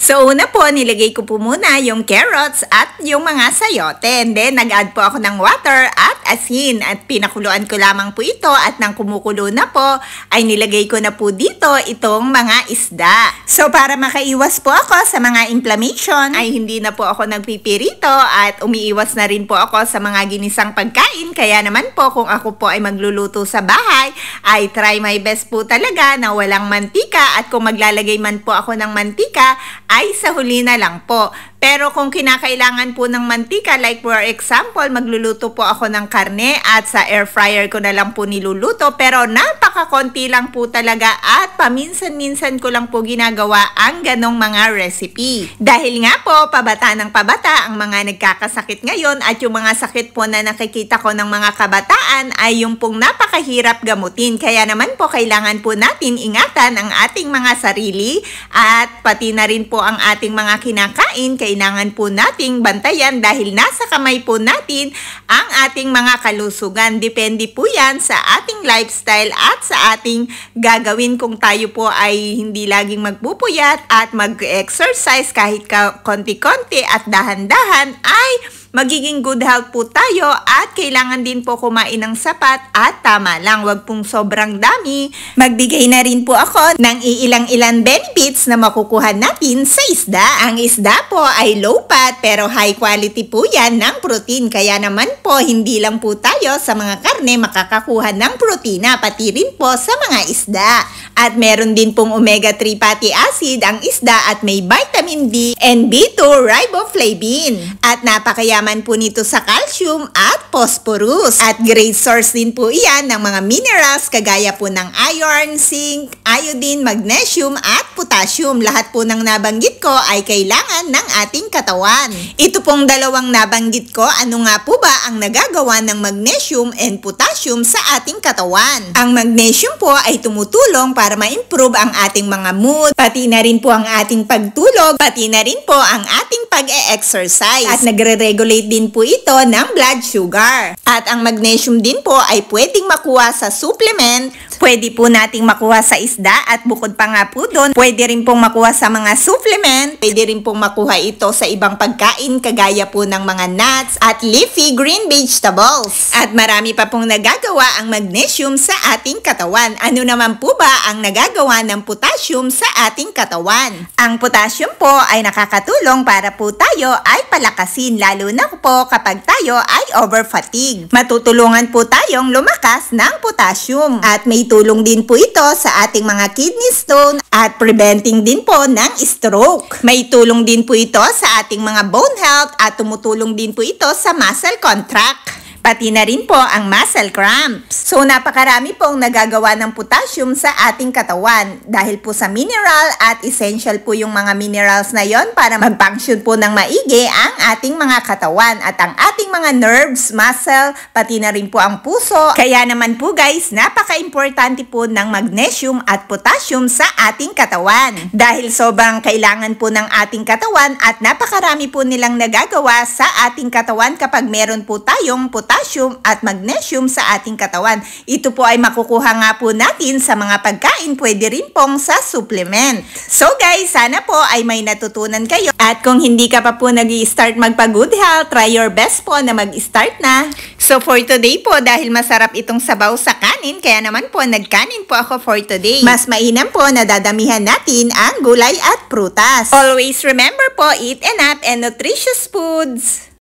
So una po, nilagay ko po muna yung carrots at yung mga sayote. Then nag-add po ako ng water at asin at pinakuluan ko lamang po ito at nang kumukulo na po ay nilagay ko na po dito itong mga isda. So para makaiwas po ako sa mga inflammation ay hindi na po ako nagpipirito at umiiwas na rin po ako sa mga ginisang pagkain. Kaya naman po kung ako po ay magluluto sa bahay ay try my best po talaga na walang mantika at kung maglalagay man po ako ng mantika ay sa huli na lang po. Pero kung kinakailangan po ng mantika, like for example, magluluto po ako ng karne at sa air fryer ko na lang po niluluto. Pero napakakonti lang po talaga at paminsan-minsan ko lang po ginagawa ang ganong mga recipe. Dahil nga po, pabata ng pabata ang mga nagkakasakit ngayon at yung mga sakit po na nakikita ko ng mga kabataan ay yung pong napakahirap gamutin. Kaya naman po, kailangan po natin ingatan ang ating mga sarili at pati na rin po ang ating mga kinakain. Kailangan po nating bantayan dahil nasa kamay po natin ang ating mga kalusugan. Depende po yan sa ating lifestyle at sa ating gagawin kung tayo po ay hindi laging magpupuyat at mag-exercise kahit konti-konti at dahan-dahan ay magiging good health po tayo at kailangan din po kumain ng sapat at tama lang. Wag pong sobrang dami. Magbigay na rin po ako ng iilang-ilang benefits na makukuha natin sa isda. Ang isda po ay low fat pero high quality po yan ng protein. Kaya naman po hindi lang po tayo sa mga karne makakakuha ng protina pati rin po sa mga isda. At meron din pong omega-3 fatty acid ang isda at may vitamin D and B2 riboflavin. At napakayaman po nito sa calcium at phosphorus. At great source din po iyan ng mga minerals kagaya po ng iron, zinc, iodine, magnesium at potassium. Lahat po ng nabanggit ko ay kailangan ng ating katawan. Ito pong dalawang nabanggit ko, ano nga po ba ang nagagawa ng magnesium and potassium sa ating katawan? Ang magnesium po ay tumutulong para ma-improve ang ating mga mood, pati na rin po ang ating pagtulog, pati na rin po ang ating pag-e-exercise. At nagre-regulate din po ito ng blood sugar. At ang magnesium din po ay pwedeng makuha sa supplement, pwede po nating makuha sa isda at bukod pa nga po doon, pwede rin pong makuha sa mga supplement, pwede rin pong makuha ito sa ibang pagkain kagaya po ng mga nuts at leafy green vegetables. At marami pa pong nagagawa ang magnesium sa ating katawan. Ano naman po ba ang nagagawa ng potassium sa ating katawan? Ang potassium po ay nakakatulong para po tayo ay palakasin lalo na po kapag tayo ay over-fatigue. Matutulungan po tayong lumakas ng potassium at may tulong din po ito sa ating mga kidney stone at preventing din po ng stroke. May tulong din po ito sa ating mga bone health at tumutulong din po ito sa muscle contract. Pati na rin po ang muscle cramps. So napakarami pong nagagawa ng potassium sa ating katawan dahil po sa mineral at essential po yung mga minerals na yon para mag-function po ng maigi ang ating mga katawan at ang ating mga nerves, muscle, pati na rin po ang puso. Kaya naman po guys, napaka-importante po ng magnesium at potassium sa ating katawan dahil sobrang kailangan po ng ating katawan at napakarami po nilang nagagawa sa ating katawan kapag meron po tayong potassium at magnesium sa ating katawan. Ito po ay makukuha nga po natin sa mga pagkain, pwede rin pong sa supplement. So guys, sana po ay may natutunan kayo. At kung hindi ka pa po nag-i-start magpa-good health, try your best po na mag-start na. So for today po, dahil masarap itong sabaw sa kanin, kaya naman po nagkanin po ako for today. Mas mainam po na dadamihan natin ang gulay at prutas. Always remember po, eat enough and nutritious foods.